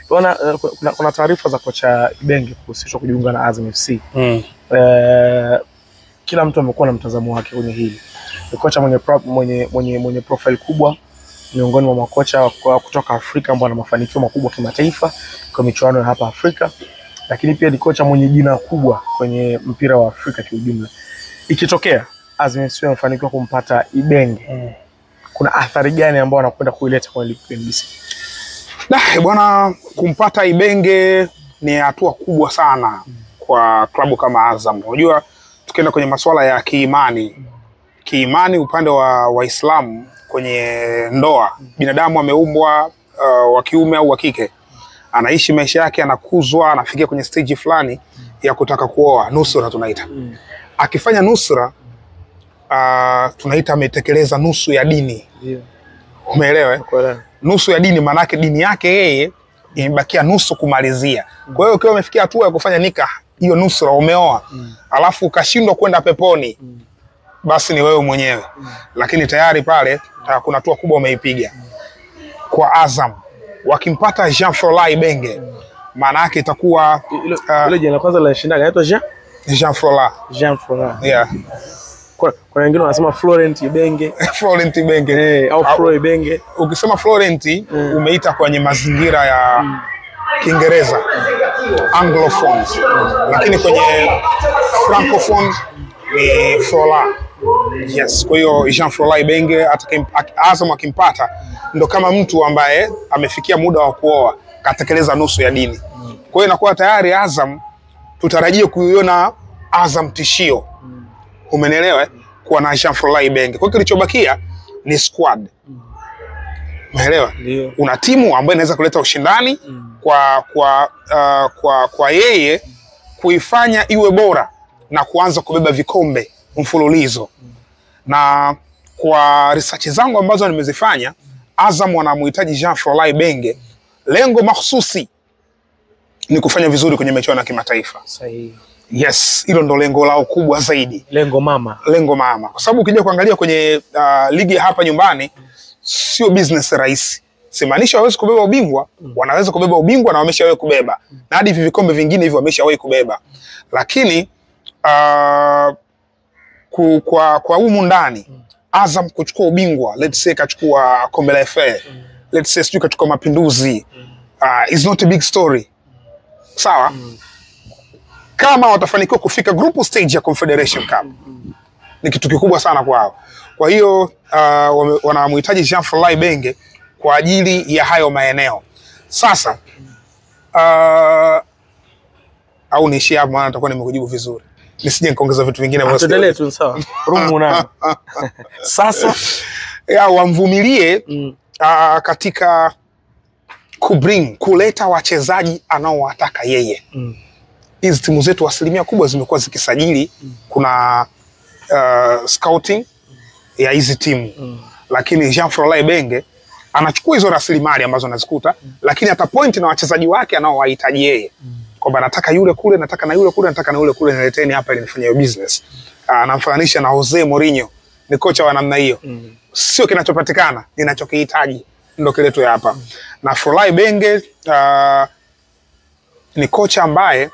Kuna taarifa za kocha Ibenge kuhusishwa kujiunga na Azam FC. Kila mtu amekuwa na mtazamo wake kwenye hili. Ni kocha mwenye profile kubwa miongoni mwa makocha kutoka Afrika ambao ana mafanikio makubwa kimataifa kwa michuano ya hapa Afrika. Lakini pia ni kocha mwenye jina kubwa kwenye mpira wa Afrika kwa ujumla. Ikitokea Azam FC amefanikiwa kumpata Ibenge, kuna athari gani ambayo anakwenda kuileta kwa NBC? Bwana, kumpata Ibenge ni hatua kubwa sana kwa klabu kama Azam. Unajua tukienda kwenye masuala ya kiimani upande wa Waislamu kwenye ndoa, binadamu ameumbwa wa kiume au wa kike. Anaishi maisha yake, anakuzwa, anafikia kwenye stage fulani ya kutaka kuoa, nusura tunaita. Akifanya nusura, tunaita ametekeleza nusu ya dini. Umeelewa? Nusu ya dini maana yake dini yake yeye imebakia nusu kumalizia. Kwa hiyo ukiwa umefikia hatua ya kufanya nikah, hiyo nusura umeoa, alafu ukashindwa kwenda peponi, basi ni wewe mwenyewe. Lakini tayari pale kuna hatua kubwa umeipiga. Kwa Azam wakimpata Jean Frola Ibenge, maana yake itakuwa ile jina la kwanza la shindaga inaitwa Jean Frola. Yeah. Kuna wengine wanasema Florent Ibenge. Florent Ibenge au Flo Ibenge. Ukisema Florent umeita kwenye mazingira ya Kiingereza, Anglophones. Lakini kwenye Francophone ni Frola. Yes, kwa hiyo Jean Frola Ibenge Azam akimpata ndo kama mtu ambaye amefikia muda wa kuoa, katekeleza nusu ya dini. Kwa hiyo inakuwa tayari Azam tutarajie kuiona Azam tishio. Umenelewa? Kwa na Jean Frola Ibenge. Kwa kilichobakia ni squad. Umeelewa? Una timu ambayo inaweza kuleta ushindani kwa yeye kuifanya iwe bora na kuanza kubeba vikombe mfululizo. Na kwa research zangu ambazo nimezifanya, Azam wanamhitaji Jean Frola Ibenge, lengo mahsusi ni kufanya vizuri kwenye michuano ya kimataifa. Sahihi. Yes, hilo ndo lengo lao kubwa zaidi. Lengo mama. Kwa sababu ukija kuangalia kwenye ligi hapa nyumbani, sio business rahisi. Simaanisha hawezi kubeba ubingwa, wanaweza kubeba ubingwa na wameshawahi kubeba. Na hadi vikombe vingine hivyo wameshawahi kubeba. Lakini kwa humu ndani, Azam kuchukua ubingwa, let's say kachukua kombe la FA, let's say sijui kachukua Mapinduzi, is not a big story. Sawa? Kama watafanikiwa kufika group stage ya Confederation Cup, ni kitu kikubwa sana kwao. Kwa hiyo wanamhitaji Jean Frola Ibenge kwa ajili ya hayo maeneo. Sasa au niishie hapo, maana nitakuwa nimekujibu vizuri. Nisije nikaongeza vitu vingine ambavyo tuendelee tu. Sawa. Rumu na sasa wamvumilie katika kuleta wachezaji anaowataka yeye. Hizi timu zetu asilimia kubwa zimekuwa zikisajili, kuna scouting ya hizi timu. Lakini Jean Frola Ibenge anachukua hizo rasilimali ambazo anazikuta, lakini ata point na wachezaji wake anaowahitaji yeye. Kwamba nataka yule kule, nataka na yule kule, nataka na yule kule, nileteni hapa ili nifanye hiyo business. Anamfananisha na Jose Mourinho, ni kocha wa namna hiyo. Sio kinachopatikana, ninachokihitaji ndio kiletwe hapa. Na Frola Ibenge ni kocha ambaye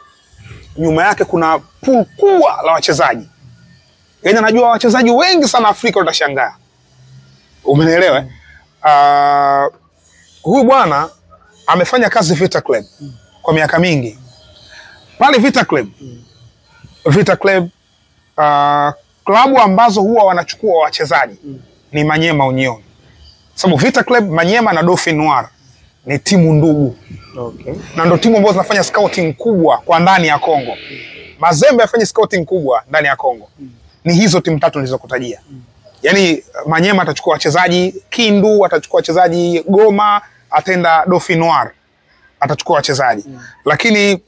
nyuma yake kuna pool kubwa la wachezaji. Yaani anajua wachezaji wengi sana Afrika, utashangaa. Umeelewa? Huyu bwana amefanya kazi Vita Club kwa miaka mingi. Pale Vita Club klabu ambazo huwa wanachukua wachezaji ni Manyema Union. Sababu Vita Club, Manyema na Dauphin Noir ni timu ndugu. Okay. Na ndio timu ambazo zinafanya scouting kubwa kwa ndani ya Kongo. Mazembe afanye scouting kubwa ndani ya Kongo. Ni hizo timu tatu nilizokutajia. Yaani Manyema atachukua wachezaji, Kindu atachukua wachezaji, Goma atenda Dauphin Noir atachukua wachezaji. Lakini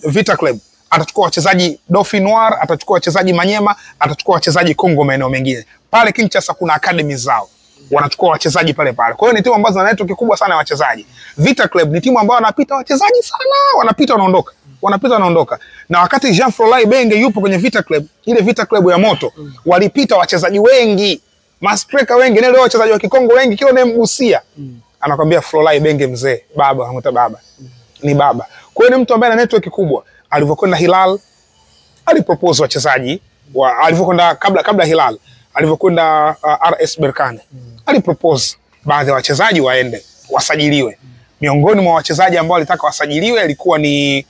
Vita Club atachukua wachezaji Dauphin Noir, atachukua wachezaji Manyema, atachukua wachezaji Kongo maeneo mengine. Pale Kinshasa kuna academy zao. Wanachukua wachezaji pale pale. Kwa hiyo ni timu ambazo zina network kubwa sana ya wachezaji. Vita Club ni timu ambayo wanapita wachezaji sana, wanapita wanaondoka. Wanapita wanaondoka. Na wakati Jean Frola Ibenge yupo kwenye Vita Club, ile Vita Club ya moto, walipita wachezaji wengi, mastreka wengi, na leo wachezaji wa Kikongo wengi kila unayemgusia anakwambia Florent Ibenge mzee, baba, anamuita baba. Ni baba. Kwa hiyo ni mtu ambaye ana network kubwa. Alivyokwenda Hilal, alipropose wachezaji alivyokwenda kabla Hilal, alivyokwenda RS Berkane. Alipropose baadhi ya wachezaji waende wasajiliwe. Miongoni mwa wachezaji ambao alitaka wasajiliwe alikuwa ni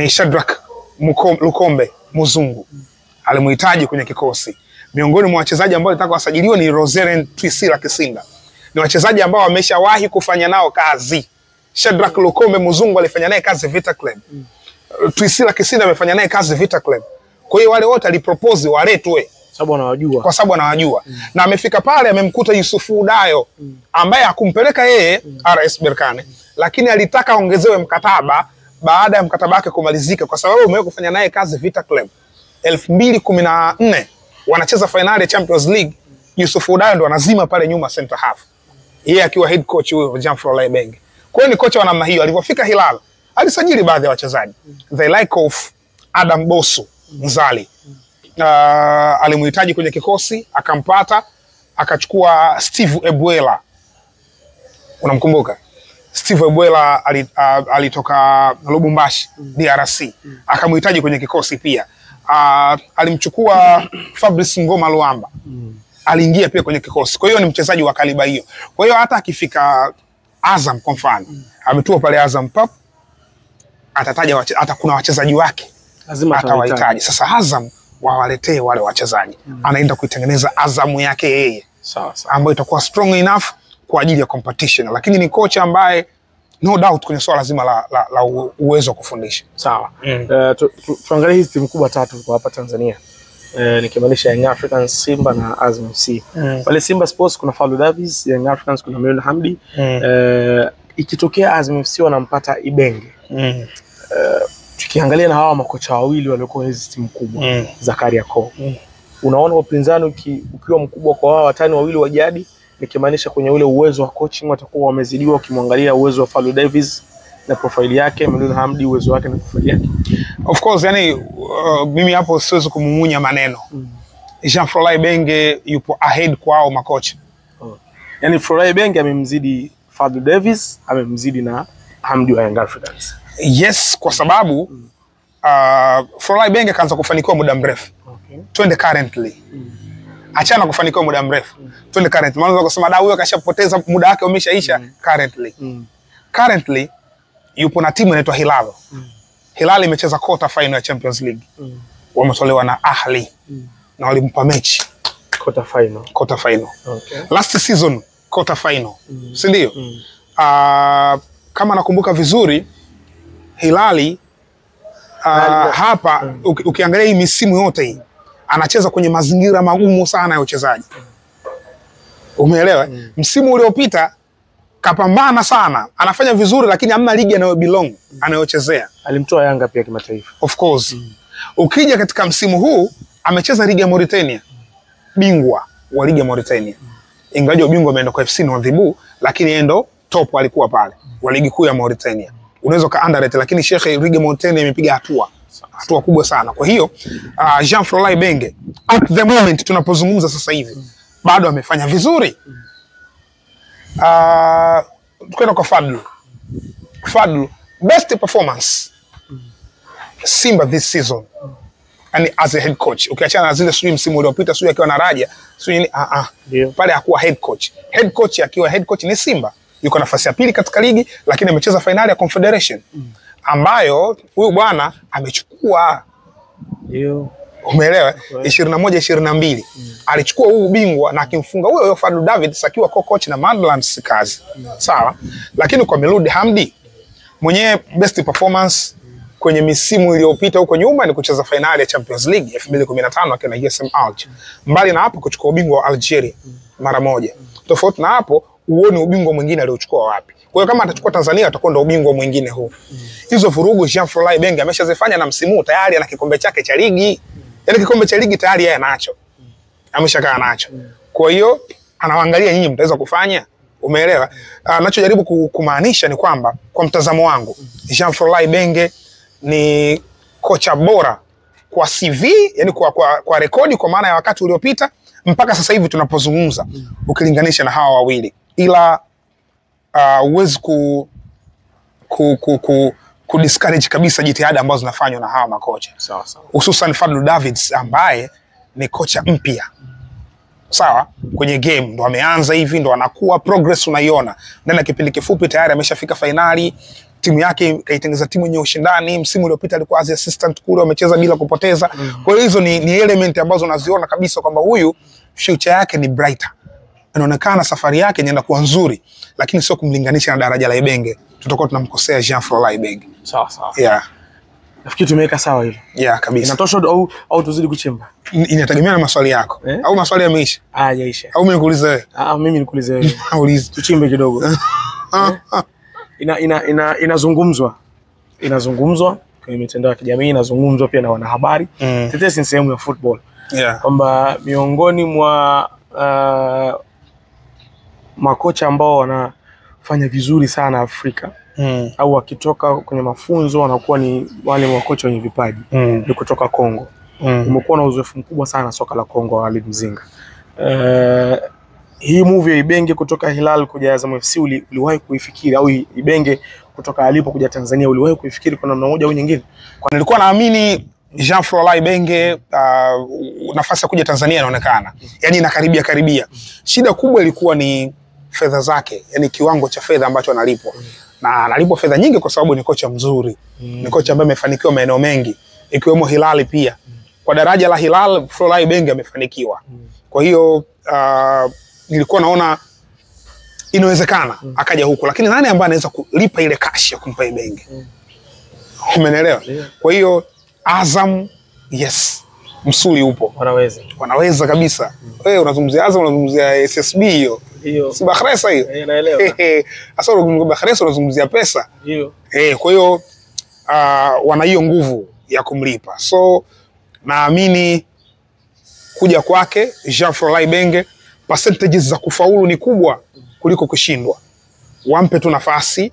Shadrack Lukombe Muzungu. Alimuhitaji kwenye kikosi. Miongoni mwa wachezaji ambao alitaka wasajiliwe ni Roseren Twisila Kisinda. Ni wachezaji ambao wameshawahi kufanya nao kazi. Shadrack Lukombe Muzungu alifanya naye kazi Vita Club. Twisila Kisinda amefanya naye kazi Vita Club. Kwa hiyo wale wote alipropose waletwe sababu anawajua. Kwa sababu anawajua. Na amefika pale amemkuta Yusufu Udayo ambaye hakumpeleka yeye RS Berkane, lakini alitaka ongezewe mkataba baada ya mkataba wake kumalizika kwa sababu umewahi kufanya naye kazi Vita Club. 2014 wanacheza finali ya Champions League, Yusufu Udayo ndo anazima pale nyuma center half. Yeye akiwa head coach huyo Jean-Florent Ibenge. Kwa hiyo ni kocha wa namna hiyo. Alipofika Hilal, alisajili baadhi ya wachezaji. The like of Adam Bosu Nzali. Alimuhitaji kwenye kikosi, akampata, akachukua Steve Ebuela. Unamkumbuka? Steve Ebuela alitoka Lubumbashi, DRC. Akamuhitaji kwenye kikosi pia. Alimchukua Fabrice Ngoma Luamba. Aliingia pia kwenye kikosi. Kwa hiyo ni mchezaji wa kaliba hiyo. Kwa hiyo hata akifika Azam kwa mfano, ametua pale Azam Pop, atataja hata kuna wachezaji wake lazima atawahitaji. Sasa Azam wawaletee wale wachezaji. Anaenda kuitengeneza Azamu yake yeye. Sawa sawa. Ambayo itakuwa strong enough kwa ajili ya competition. Lakini ni kocha ambaye no doubt kwenye swala zima la uwezo wa kufundisha. Sawa. Tuangalie hizi timu kubwa tatu kwa hapa Tanzania. Nikimaanisha Young Africans, Simba na Azam FC. Wale Simba Sports kuna Fadlu Davis, Young Africans kuna Milon Hamdi. Ikitokea Azam FC wanampata Ibenge. Tukiangalia na hawa makocha wawili waliokuwa hizi timu kubwa za Kariakoo. Unaona upinzani ukiwa mkubwa kwa hawa watani wawili wa jadi, nikimaanisha kwenye ule uwezo wa coaching watakuwa wamezidiwa ukimwangalia uwezo wa Fadlu Davis na profile yake, Milon Hamdi uwezo wake na profile yake. Of course, yani mimi hapo siwezi kumumunya maneno. Jean-Florent Ibenge yupo ahead kwa hao makocha. Yani Florent Ibenge amemzidi Fadlu Davis, amemzidi na Hamdi wa Young Africans. Yes, kwa sababu Florent Ibenge kaanza kufanikiwa muda mrefu. Twende currently. Achana kufanikiwa muda mrefu. Twende currently. Maana kusema da huyo kashapoteza muda wake umeshaisha currently. Currently yupo na timu inaitwa Hilal. Hilal imecheza quarter final ya Champions League. Wametolewa na Ahli. Na walimpa mechi quarter final. Okay. Last season quarter final. Si ndio? Kama nakumbuka vizuri Hilali hapa ukiangalia hii misimu yote hii anacheza kwenye mazingira magumu sana ya uchezaji. Umeelewa? Msimu uliopita kapambana sana, anafanya vizuri lakini hamna ligi anayochezea. Alimtoa Yanga pia kimataifa. Of course. Ukija katika msimu huu amecheza ligi ya Mauritania. Bingwa wa ligi ya Mauritania. Ingawa ubingwa ameenda kwa FC Nouadhibou, lakini yeye ndo top alikuwa pale wa ligi kuu ya Mauritania. Unaweza ka underrate, lakini Sheikh ligi ya Mauritania imepiga hatua kubwa sana. Kwa hiyo Jean-Florent Ibenge at the moment tunapozungumza sasa hivi bado amefanya vizuri. Tukwenda kwa Fadlu best performance Simba this season. And as a head coach, ukiachana na zile sijui msimu uliopita sijui akiwa na Raja, sijui pale hakuwa head coach. Head coach akiwa head coach ni Simba. Yuko nafasi ya pili katika ligi lakini amecheza finali ya Confederation ambayo huyu bwana amechukua. Ndio. Umeelewa? 21-22. Alichukua huu ubingwa na akimfunga huyo Fadlu Davids akiwa coach na Madlands kazi. Sawa? Lakini kwa Milon Hamdi mwenyewe best performance kwenye misimu iliyopita huko nyuma ni kucheza finali ya Champions League 2015 akiwa na USM Alger. Mbali na hapo kuchukua ubingwa wa Algeria mara moja. Tofauti na hapo uone ubingwa mwingine aliochukua wapi. Kwa hiyo kama atachukua Tanzania atakuwa ndo ubingwa mwingine huu. Hizo vurugu Jean-Florent Ibenge ameshazifanya na msimu tayari ana kikombe chake cha ligi. Yaani kikombe cha ligi tayari yeye anacho. Ameshakaa nacho. Kwa hiyo anawaangalia nyinyi mtaweza kufanya. Umeelewa? Ninachojaribu kumaanisha ni kwamba kwa mtazamo wangu Jean-Florent Ibenge ni kocha bora kwa CV, yani kwa rekodi kwa maana ya wakati uliopita mpaka sasa hivi tunapozungumza ukilinganisha na hawa wawili. Ila huwezi ku discourage kabisa jitihada ambazo zinafanywa na hawa makocha. Sawa. Hususan Fadlu Davids ambaye ni kocha mpya. Sawa, kwenye game ndo ameanza hivi, ndo anakuwa, progress unaiona. Ndani ya kipindi kifupi tayari ameshafika finali. Timu yake kaitengeneza timu yenye ushindani. Msimu uliopita alikuwa as assistant kule, amecheza bila kupoteza. Kwa hiyo hizo ni element ambazo unaziona kabisa kwamba huyu future yake ni brighter. Inaonekana safari yake inaenda kuwa nzuri, lakini sio kumlinganisha na daraja la Ibenge. Tutakuwa tunamkosea Jean-Florent Ibenge. Sawa. Yeah. Nafikiri tumeweka sawa hilo. Yeah, kabisa. Inatosha au tuzidi kuchimba? Inategemea na maswali yako. Au maswali yameisha? Yaisha. Au mimi nikuulize wewe? Mimi nikuulize wewe. Aulize. Tuchimbe kidogo. Inazungumzwa kwenye mitandao ya kijamii, inazungumzwa pia na wanahabari. Tetesi ni sehemu ya football. Yeah. Kwamba miongoni mwa makocha ambao wanafanya vizuri sana Afrika au wakitoka kwenye mafunzo wanakuwa ni wale makocha wenye vipaji ni kutoka Kongo. Umekuwa na uzoefu mkubwa sana soka la Kongo, Walid Mzinga. Hii move ya Ibenge kutoka Hilal kuja Azam FC uliwahi kuifikiri, au Ibenge kutoka alipo kuja Tanzania uliwahi kuifikiri kwa namna moja au nyingine? Kwa nilikuwa naamini Jean-Florent Ibenge nafasi ya kuja Tanzania inaonekana. Yaani inakaribia. Shida kubwa ilikuwa ni fedha zake, yani kiwango cha fedha ambacho analipwa. Na analipwa fedha nyingi kwa sababu ni kocha mzuri. Ni kocha ambaye amefanikiwa maeneo mengi, ikiwemo Hilal pia. Kwa daraja la Hilal, Florent Ibenge amefanikiwa. Kwa hiyo nilikuwa naona inawezekana akaja huko, lakini nani ambaye anaweza kulipa ile cash ya kumpa Ibenge? Umeelewa? Kwa hiyo Azam, yes, msuli upo. Wanaweza kabisa. Wewe unazungumzia Azam, unazungumzia SSB hiyo. Si Bakhresa hiyo. Naelewa. Sasa unazungumzia Bakhresa, unazungumzia pesa. Hiyo. Kwa hiyo wana hiyo nguvu ya kumlipa. So naamini kuja kwake Jean-Florent Ibenge, percentages za kufaulu ni kubwa kuliko kushindwa. Wampe tu nafasi,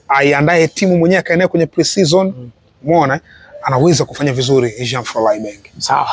aiandae timu mwenyewe, akaenea kwenye pre-season. Umeona anaweza kufanya vizuri Jean-Florent Ibenge. Sawa.